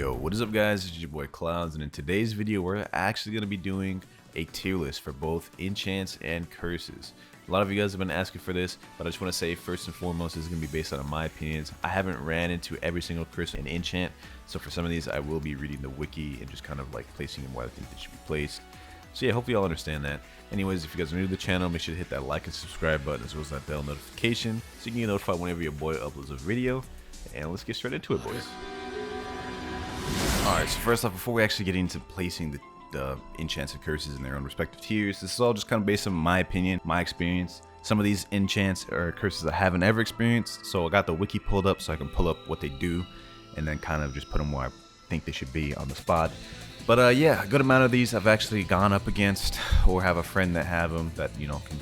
Yo, what is up guys, it's your boy Clouds, and in today's video we're actually going to be doing a tier list for both enchants and curses. A lot of you guys have been asking for this, but I just want to say first and foremost this is going to be based on my opinions. I haven't ran into every single curse and enchant, so for some of these I will be reading the wiki and just kind of like placing them where I think they should be placed. So yeah, hopefully y'all understand that. Anyways, if you guys are new to the channel, make sure to hit that like and subscribe button as well as that bell notification so you can get notified whenever your boy uploads a video. And let's get straight into it, boys. Alright, so first off, before we actually get into placing the enchants and curses in their own respective tiers, this is all just kind of based on my opinion, my experience. Some of these enchants or curses I haven't ever experienced, so I got the wiki pulled up so I can pull up what they do and then kind of just put them where I think they should be on the spot. But yeah, a good amount of these I've actually gone up against or have a friend that have them that, you know, can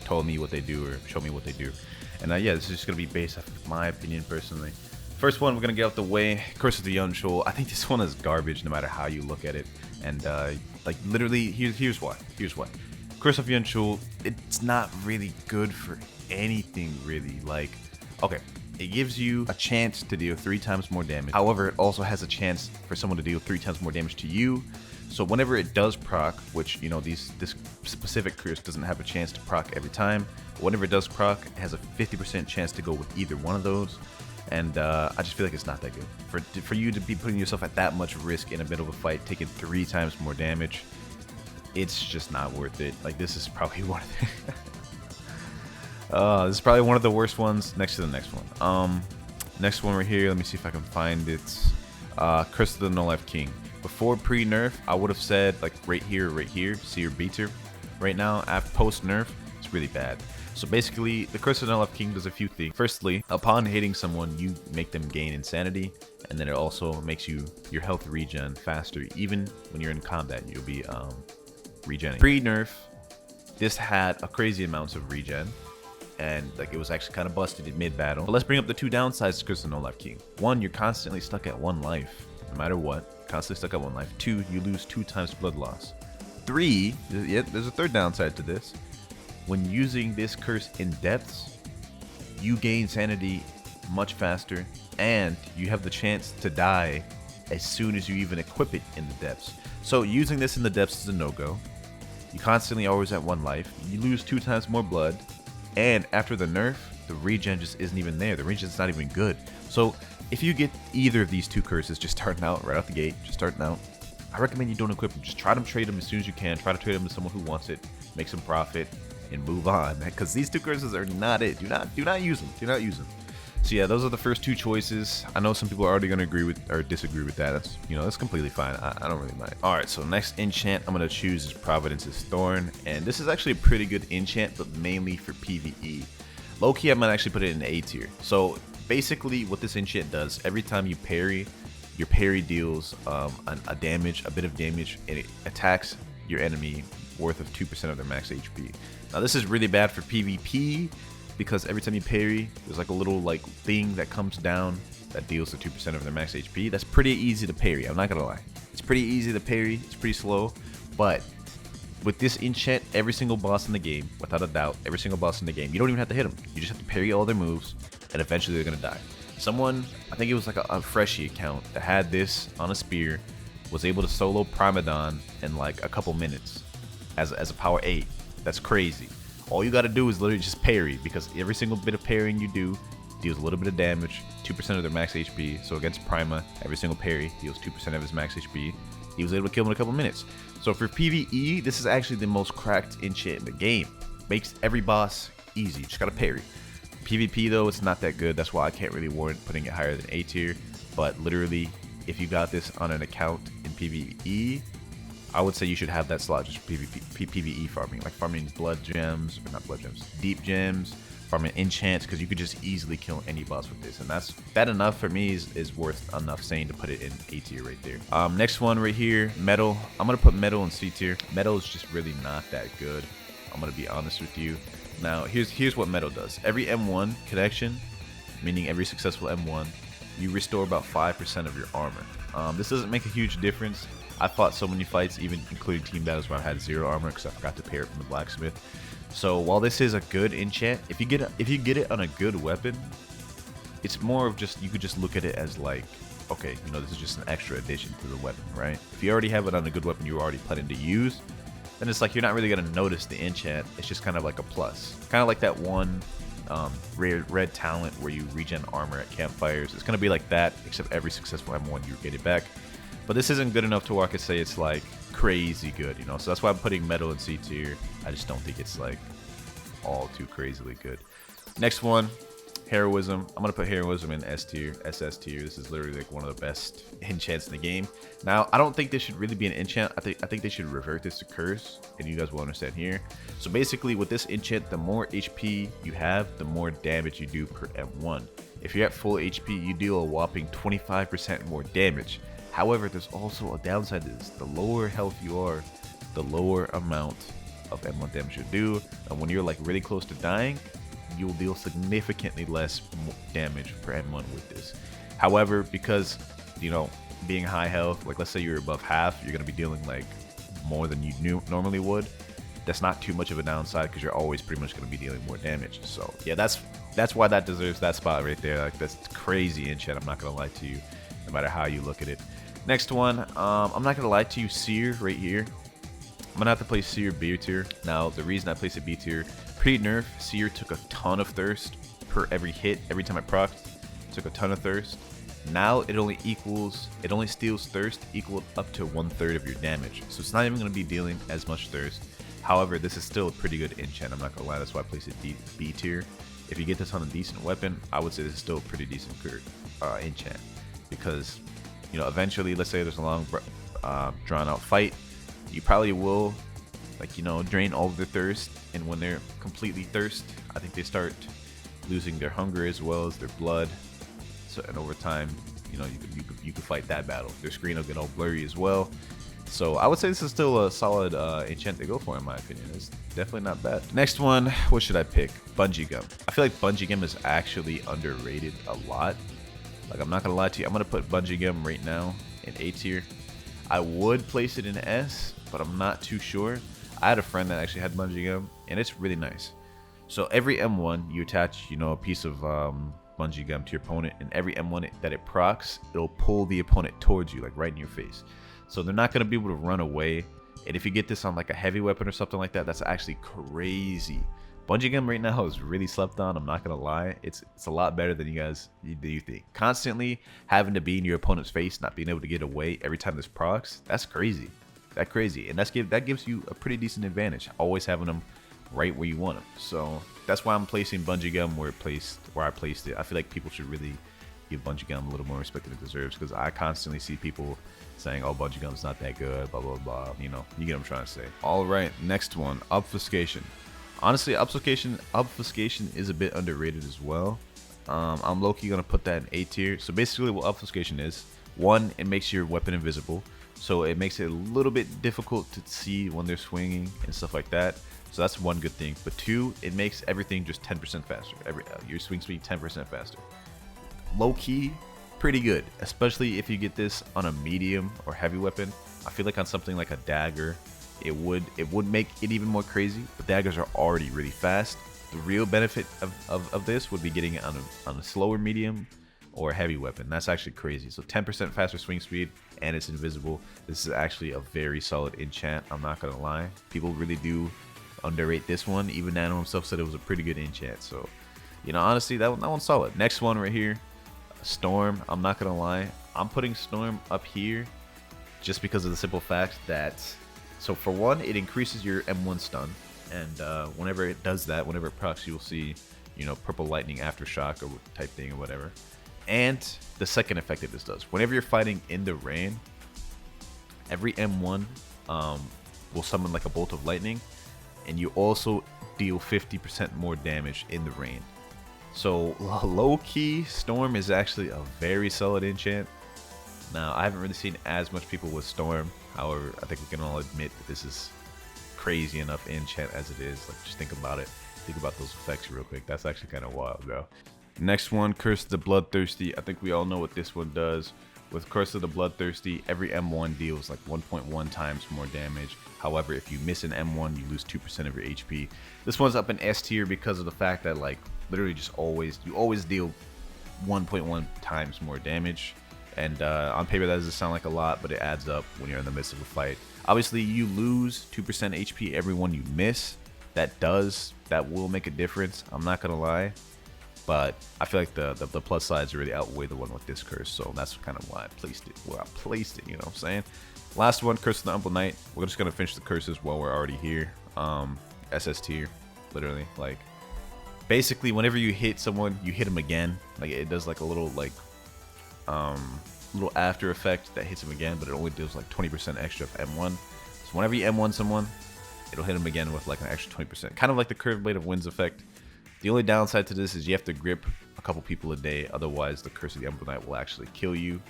tell me what they do or show me what they do. And yeah, this is just going to be based off of my opinion personally. First one, we're going to get out the way. Curse of the Unshul. I think this one is garbage no matter how you look at it. And like literally, here's why. Curse of the Unshul, it's not really good for anything really. Like, okay, it gives you a chance to deal 3 times more damage. However, it also has a chance for someone to deal 3 times more damage to you. So whenever it does proc, which, you know, this specific curse doesn't have a chance to proc every time. Whenever it does proc, it has a 50% chance to go with either one of those. And I just feel like it's not that good. For you to be putting yourself at that much risk in a bit of a fight, taking 3 times more damage, it's just not worth it. Like, this is probably one of this is probably one of the worst ones next to the next one. Next one right here, let me see if I can find it. Curse of the No Life King. Before pre-nerf, I would have said like right here, Sear beater. Right now, after post-nerf, it's really bad. So basically, the Curse of the No Life King does a few things. Firstly, upon hitting someone, you make them gain insanity, and then it also makes your health regen faster. Even when you're in combat, you'll be regenning. Pre-nerf, this had a crazy amounts of regen, and like it was actually kind of busted in mid-battle. But let's bring up the 2 downsides to Curse of the No Life King. 1, you're constantly stuck at 1 life, no matter what. Constantly stuck at 1 life. 2, you lose 2 times blood loss. 3, yeah, there's a 3rd downside to this. When using this curse in depths, you gain sanity much faster, and you have the chance to die as soon as you even equip it in the depths. So using this in the depths is a no-go. You constantly always at 1 life. You lose 2 times more blood, and after the nerf, the regen just isn't even there. The regen's not even good. So if you get either of these 2 curses just starting out, right out the gate, I recommend you don't equip them. Just try to trade them as soon as you can. Try to trade them to someone who wants it, make some profit, and move on, because these 2 curses are not it. Do not use them. Do not use them. So yeah, those are the first 2 choices. I know some people are already going to agree with or disagree with that. That's, you know, that's completely fine. I don't really mind. All right, so next enchant I'm going to choose is Providence of Storm, and this is actually a pretty good enchant, but mainly for PvE. Low-key, I'm going to actually put it in A tier. So basically what this enchant does, every time you parry, your parry deals a bit of damage, and it attacks your enemy worth of 2% of their max HP. Now this is really bad for PvP because every time you parry, there's like a little like thing that comes down that deals to 2% of their max HP. That's pretty easy to parry, I'm not gonna lie. It's pretty easy to parry, it's pretty slow, but with this enchant, every single boss in the game, without a doubt, every single boss in the game, you don't even have to hit them. You just have to parry all their moves, and eventually they're gonna die. Someone, I think it was like a Freshie account that had this on a spear, was able to solo Primadon in like a couple minutes as a power 8. That's crazy. All you gotta do is literally just parry, because every single bit of parrying you do deals a little bit of damage, 2% of their max HP. So against Prima, every single parry deals 2% of his max HP. He was able to kill him in a couple minutes. So for PvE, this is actually the most cracked enchant in the game. Makes every boss easy, you just gotta parry. PvP though, it's not that good. That's why I can't really warrant putting it higher than A tier. But literally, if you got this on an account in PvE, I would say you should have that slot just PvE farming, like farming blood gems, or not blood gems, deep gems, farming enchants, because you could just easily kill any boss with this, and that enough for me is worth enough saying to put it in A tier right there. Next one right here, metal. I'm gonna put metal in C tier. Metal is just really not that good. I'm gonna be honest with you. Now here's what metal does. Every M1 connection, meaning every successful M1, you restore about 5% of your armor. This doesn't make a huge difference. I fought so many fights, even including team battles where I had 0 armor because I forgot to pair it from the blacksmith. So while this is a good enchant, if you get it on a good weapon, it's more of just, you could just look at it as like okay, you know, this is just an extra addition to the weapon, right? If you already have it on a good weapon you're already planning to use, then it's like you're not really gonna notice the enchant. It's just kind of like a plus, kind of like that one red talent where you regen armor at campfires. It's gonna be like that, except every successful M1 you get it back. But this isn't good enough to where I could say it's like crazy good, you know. So that's why I'm putting metal in C tier. I just don't think it's like all too crazily good. Next one, Heroism. I'm gonna put Heroism in S tier, SS tier. This is literally like one of the best enchants in the game. Now, I don't think this should really be an enchant. I think they should revert this to curse, and you guys will understand here. So basically, with this enchant, the more HP you have, the more damage you do per M1. If you're at full HP, you deal a whopping 25% more damage. However, there's also a downside to this. The lower health you are, the lower amount of M1 damage you do. And when you're like really close to dying, you'll deal significantly less damage per M1 with this. However, because, you know, being high health, like let's say you're above half, you're going to be dealing like more than you normally would. That's not too much of a downside because you're always pretty much going to be dealing more damage. So yeah, that's why that deserves that spot right there. Like, that's crazy enchant, I'm not going to lie to you, no matter how you look at it. Next one, I'm not going to lie to you, Sear right here. I'm going to have to place Sear B tier. Now, the reason I place it B tier, pre-nerf, Sear took a ton of thirst per every hit. Every time I procced, took a ton of thirst. Now, it only steals thirst equal up to 1/3 of your damage. So it's not even going to be dealing as much thirst. However, this is still a pretty good enchant. I'm not going to lie, that's why I place it B tier. If you get this on a decent weapon, I would say this is still a pretty decent enchant. Because, you know, eventually, let's say there's a long, drawn out fight, you probably will, like, you know, drain all of their thirst. And when they're completely thirst, I think they start losing their hunger as well as their blood. So, and over time, you know, you could fight that battle. Their screen will get all blurry as well. So I would say this is still a solid enchant to go for, in my opinion. It's definitely not bad. Next one, what should I pick? Bungee Gum. I feel like Bungee Gum is actually underrated a lot. Like, I'm not gonna lie to you, I'm gonna put Bungee Gum right now in A tier. I would place it in S, but I'm not too sure. I had a friend that actually had Bungee Gum, and it's really nice. So every M1, you attach, you know, a piece of Bungee Gum to your opponent, and every M1 that it procs, it'll pull the opponent towards you, like right in your face. So they're not gonna be able to run away. And if you get this on like a heavy weapon or something like that, that's actually crazy. Bungee Gum right now is really slept on. I'm not gonna lie, it's a lot better than you think. Constantly having to be in your opponent's face, not being able to get away every time this procs, that's crazy. That crazy, and that gives you a pretty decent advantage. Always having them right where you want them. So that's why I'm placing Bungee Gum where I placed it. I feel like people should really give Bungee Gum a little more respect than it deserves, because I constantly see people saying, oh, Bungee Gum's not that good, blah blah blah. You know, you get what I'm trying to say. All right, next one, Obfuscation. Honestly, obfuscation is a bit underrated as well. I'm low-key gonna put that in A tier. So basically what obfuscation is, one, it makes your weapon invisible, so it makes it a little bit difficult to see when they're swinging and stuff like that. So that's one good thing. But two, it makes everything just 10% faster. Your swing speed 10% faster. Low-key, pretty good, especially if you get this on a medium or heavy weapon. I feel like on something like a dagger, it would make it even more crazy, but daggers are already really fast. The real benefit of this would be getting it on a slower medium or heavy weapon. That's actually crazy. So 10% faster swing speed, and it's invisible. This is actually a very solid enchant, I'm not gonna lie. People really do underrate this one. Even Nano himself said it was a pretty good enchant. So, you know, honestly, that one's solid. Next one right here, Storm. I'm not gonna lie, I'm putting Storm up here just because of the simple fact that, so for one, it increases your M1 stun, and whenever it does that, whenever it procs, you'll see, you know, purple lightning aftershock or type thing or whatever. And the second effect that this does, whenever you're fighting in the rain, every M1 will summon like a bolt of lightning, and you also deal 50% more damage in the rain. So low-key, Storm is actually a very solid enchant. Now, I haven't really seen as much people with Storm. However, I think we can all admit that this is crazy enough enchant as it is. Like, just think about it. Think about those effects real quick. That's actually kind of wild, bro. Next one, Curse of the Bloodthirsty. I think we all know what this one does. With Curse of the Bloodthirsty, every M1 deals like 1.1 times more damage. However, if you miss an M1, you lose 2% of your HP. This one's up in S tier because of the fact that, like, literally just you always deal 1.1 times more damage. And on paper that doesn't sound like a lot, but it adds up when you're in the midst of a fight. Obviously you lose 2% HP every one you miss. That will make a difference, I'm not gonna lie. But I feel like the plus sides really outweigh the one with this curse, so that's kind of why I placed it where I placed it, you know what I'm saying? Last one, Curse of the Humble Knight. We're just gonna finish the curses while we're already here. SS tier, literally. Like, basically, whenever you hit someone, you hit them again. Like, it does like a little little after effect that hits them again, but it only deals like 20% extra of M1. So whenever you M1 someone, it'll hit them again with like an extra 20%, kind of like the Curved Blade of Winds effect. The only downside to this is you have to grip a couple people a day, otherwise the Curse of the Humble Knight will actually kill you.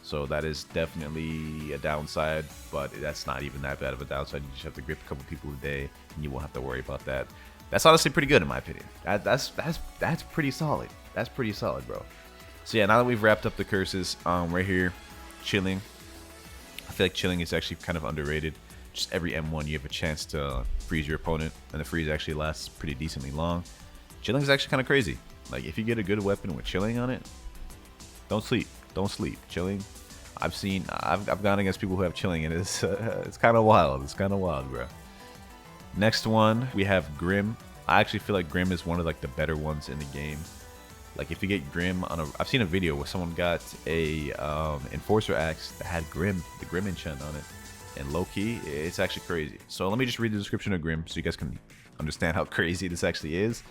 So that is definitely a downside, but that's not even that bad of a downside. You just have to grip a couple people a day, and you won't have to worry about that. That's honestly pretty good in my opinion. That's pretty solid. That's pretty solid, bro. So yeah, now that we've wrapped up the curses, right here, chilling. I feel like chilling is actually kind of underrated. Just every M1 you have a chance to freeze your opponent, and the freeze actually lasts pretty decently long. Chilling is actually kind of crazy. Like, if you get a good weapon with chilling on it, don't sleep. Don't sleep. Chilling. I've gone against people who have chilling, and it's kind of wild. It's kind of wild, bro. Next one, we have Grim. I actually feel like Grim is one of like the better ones in the game. Like, if you get Grim on I've seen a video where someone got a Enforcer Axe that had the Grim enchant on it, and low key, it's actually crazy. So let me just read the description of Grim so you guys can understand how crazy this actually is.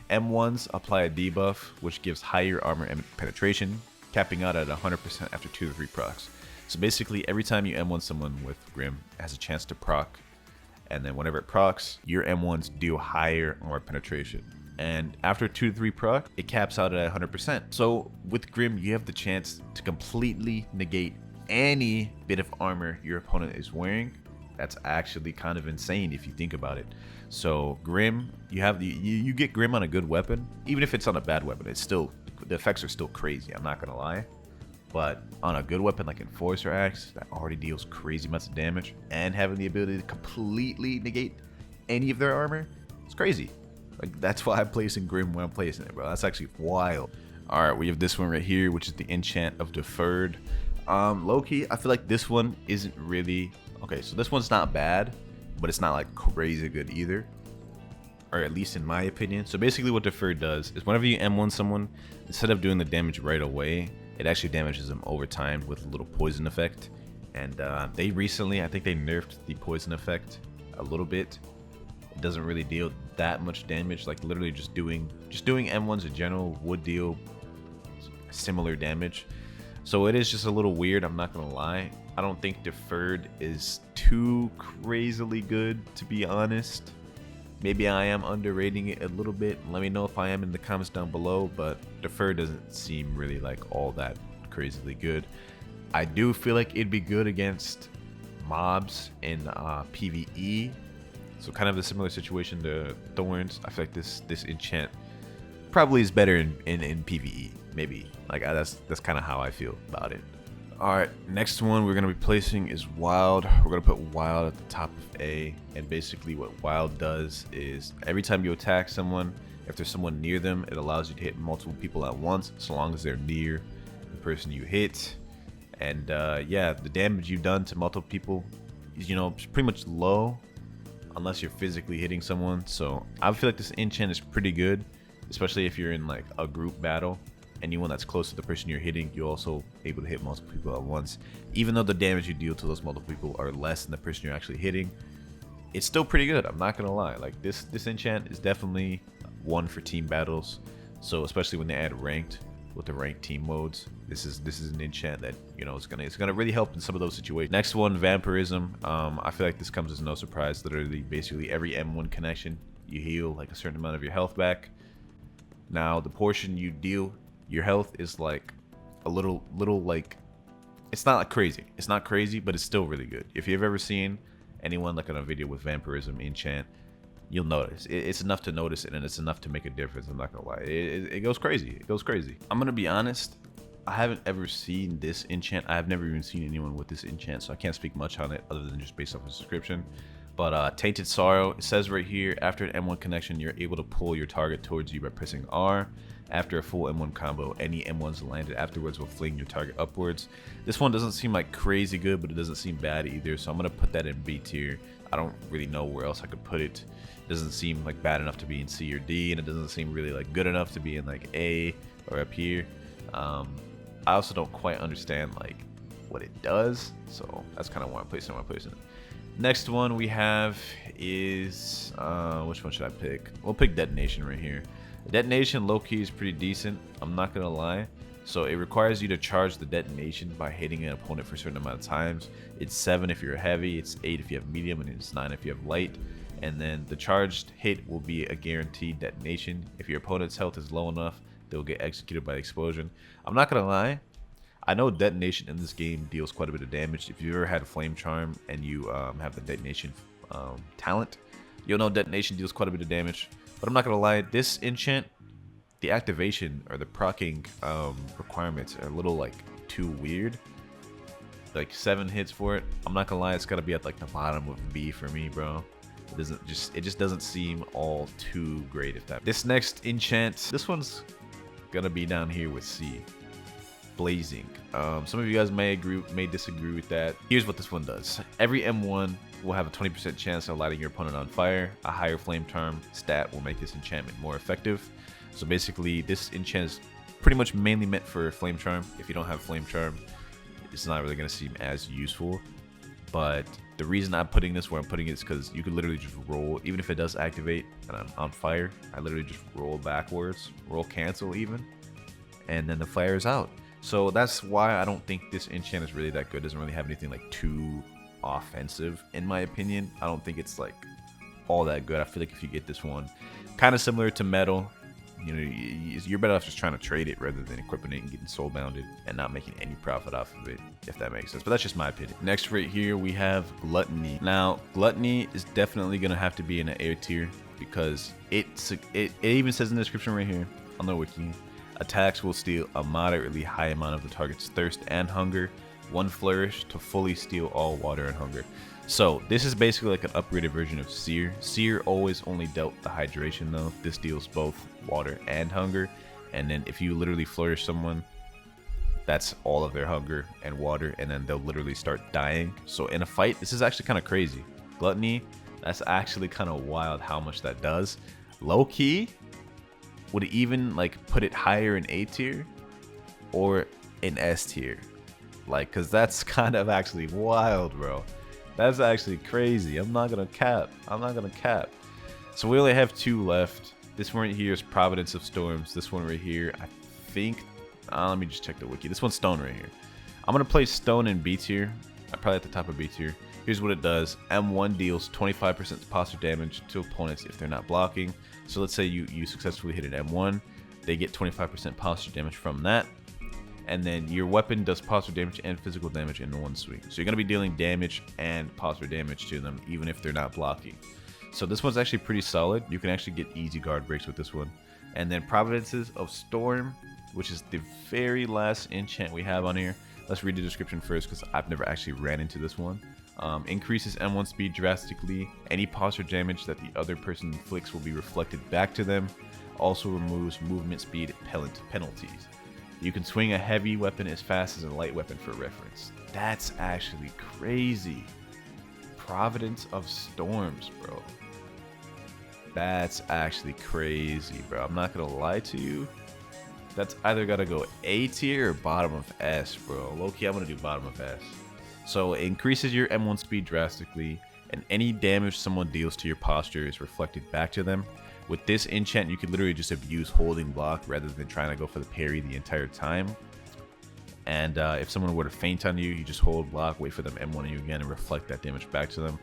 M1s apply a debuff, which gives higher armor and penetration, capping out at 100% after 2 to 3 procs. So basically, every time you M1 someone with Grim, it has a chance to proc, and then whenever it procs, your M1s deal higher armor penetration. And after 2 to 3 proc, it caps out at 100%. So with Grim, you have the chance to completely negate any bit of armor your opponent is wearing. That's actually kind of insane if you think about it. So Grim, you get Grim on a good weapon, even if it's on a bad weapon, it's still, the effects are still crazy, I'm not gonna lie. But on a good weapon like Enforcer Axe that already deals crazy amounts of damage, and having the ability to completely negate any of their armor, it's crazy. Like, that's why I'm placing Grim where I'm placing it, bro. That's actually wild. Alright, we have this one right here, which is the Enchant of Deferred. Low-key, I feel like this one isn't really... Okay, so this one's not bad, but it's not like crazy good either. Or at least in my opinion. So basically what Deferred does is whenever you M1 someone, instead of doing the damage right away, it actually damages them over time with a little poison effect. And they recently, I think they nerfed the poison effect a little bit. It doesn't really deal that much damage. Like, literally just doing M1s in general would deal similar damage. So it is just a little weird, I'm not gonna lie. I don't think Deferred is too crazily good, to be honest. Maybe I am underrating it a little bit. Let me know if I am in the comments down below, but Deferred doesn't seem really like all that crazily good. I do feel like it'd be good against mobs in PvE. So kind of a similar situation to Thorns. I feel like this enchant probably is better in PvE, maybe. Like, that's kind of how I feel about it. Alright, next one we're going to be placing is Wild. We're going to put Wild at the top of A. And basically what Wild does is every time you attack someone, if there's someone near them, it allows you to hit multiple people at once, so long as they're near the person you hit. And yeah, the damage you've done to multiple people is, you know, pretty much low, unless you're physically hitting someone. So I feel like this enchant is pretty good, especially if you're in like a group battle. Anyone that's close to the person you're hitting, you're also able to hit multiple people at once. Even though the damage you deal to those multiple people are less than the person you're actually hitting, it's still pretty good, I'm not gonna lie. Like, this enchant is definitely one for team battles. So especially when they add ranked with the ranked team modes, this is an enchant that, you know, it's gonna really help in some of those situations. Next one, Vampirism. I feel like this comes as no surprise. Literally, basically every M1 connection, you heal like a certain amount of your health back. Now the portion you deal your health is like a little like, it's not like crazy. It's not crazy, but it's still really good. If you've ever seen anyone like on a video with Vampirism enchant, you'll notice. It's enough to notice it, and it's enough to make a difference. I'm not gonna lie. It goes crazy. It goes crazy. I'm gonna be honest. I haven't ever seen this enchant. I have never even seen anyone with this enchant, so I can't speak much on it other than just based off the description. But Tainted Sorrow, it says right here, after an M1 connection, you're able to pull your target towards you by pressing R. After a full M1 combo, any M1s landed afterwards will fling your target upwards. This one doesn't seem like crazy good, but it doesn't seem bad either, so I'm going to put that in B tier. I don't really know where else I could put it. It doesn't seem like bad enough to be in C or D, and it doesn't seem really like good enough to be in like A or up here. I also don't quite understand like what it does, so that's kind of why I'm placing it. Next one we have is which one should I pick? We'll pick Detonation right here. Detonation low-key is pretty decent, I'm not gonna lie. So it requires you to charge the detonation by hitting an opponent for a certain amount of times. It's 7 if you're heavy, it's 8 if you have medium, and it's 9 if you have light. And then the charged hit will be a guaranteed detonation. If your opponent's health is low enough, they'll get executed by the explosion. I'm not gonna lie, I know detonation in this game deals quite a bit of damage. If you've ever had a flame charm and you have the detonation talent, you'll know detonation deals quite a bit of damage. But I'm not gonna lie, this enchant, the activation or the proccing requirements are a little like too weird. Like 7 hits for it. I'm not gonna lie, it's gotta be at like the bottom of B for me, bro. It just doesn't seem all too great. If that. This next enchant, this one's gonna be down here with C. Blazing. Some of you guys may disagree with that. Here's what this one does. Every M1 will have a 20% chance of lighting your opponent on fire. A higher flame charm stat will make this enchantment more effective. So basically, this enchant is pretty much mainly meant for flame charm. If you don't have flame charm, it's not really going to seem as useful. But the reason I'm putting this where I'm putting it is because you could literally just roll, even if it does activate and I'm on fire, I literally just roll backwards, roll cancel even, and then the fire is out. So that's why I don't think this enchant is really that good. It doesn't really have anything like too offensive in my opinion. I don't think it's like all that good. I feel like if you get this one, kind of similar to metal, you know, you're better off just trying to trade it rather than equipping it and getting soul bounded and not making any profit off of it, if that makes sense. But that's just my opinion. Next right here we have Gluttony. Now Gluttony is definitely gonna have to be in an A tier because it even says in the description right here on the wiki, attacks will steal a moderately high amount of the target's thirst and hunger. One flourish to fully steal all water and hunger. So this is basically like an upgraded version of Sear. Sear always only dealt the hydration though. This deals both water and hunger. And then if you literally flourish someone, that's all of their hunger and water, and then they'll literally start dying. So in a fight, this is actually kind of crazy. Gluttony, that's actually kind of wild how much that does. Low key, would it even like put it higher in A tier or in S tier? Like, cause that's kind of actually wild, bro. That's actually crazy. I'm not gonna cap. So we only have 2 left. This one right here is Providence of Storms. This one right here, I think. Let me just check the wiki. This one's Stone right here. I'm gonna place Stone in B tier. Probably at the top of B tier. Here's what it does. M1 deals 25% posture damage to opponents if they're not blocking. So let's say you successfully hit an M1. They get 25% posture damage from that. And then your weapon does posture damage and physical damage in one swing. So you're going to be dealing damage and posture damage to them even if they're not blocking. So this one's actually pretty solid. You can actually get easy guard breaks with this one. And then Providences of Storm, which is the very last enchant we have on here. Let's read the description first because I've never actually ran into this one. Increases M1 speed drastically. Any posture damage that the other person inflicts will be reflected back to them. Also removes movement speed penalties. You can swing a heavy weapon as fast as a light weapon for reference. That's actually crazy. Providence of Storms, bro. That's actually crazy, bro. I'm not gonna lie to you. That's either gotta go A tier or bottom of S, bro. Low-key, I'm gonna do bottom of S. So it increases your M1 speed drastically, and any damage someone deals to your posture is reflected back to them. With this enchant, you can literally just abuse holding block rather than trying to go for the parry the entire time. And if someone were to feint on you, you just hold block, wait for them M1 you again, and reflect that damage back to them.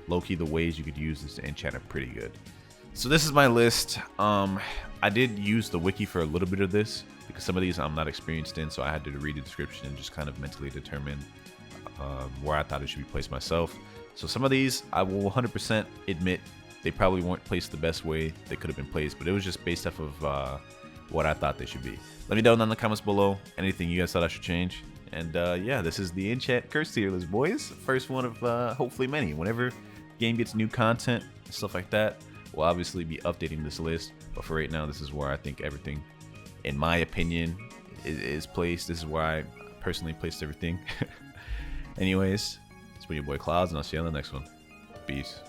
Low-key, the ways you could use this enchant are pretty good. So this is my list. I did use the wiki for a little bit of this because some of these I'm not experienced in, so I had to read the description and just kind of mentally determine where I thought it should be placed myself. So some of these I will 100% admit they probably weren't placed the best way they could have been placed, but it was just based off of what I thought they should be. Let me know down in the comments below anything you guys thought I should change. And yeah, this is the enchant curse tier list, boys. First one of hopefully many. Whenever game gets new content, stuff like that, we'll obviously be updating this list. But for right now, this is where I think everything, in my opinion, is placed. This is where I personally placed everything. Anyways, it's been your boy Clouds, and I'll see you on the next one. Peace.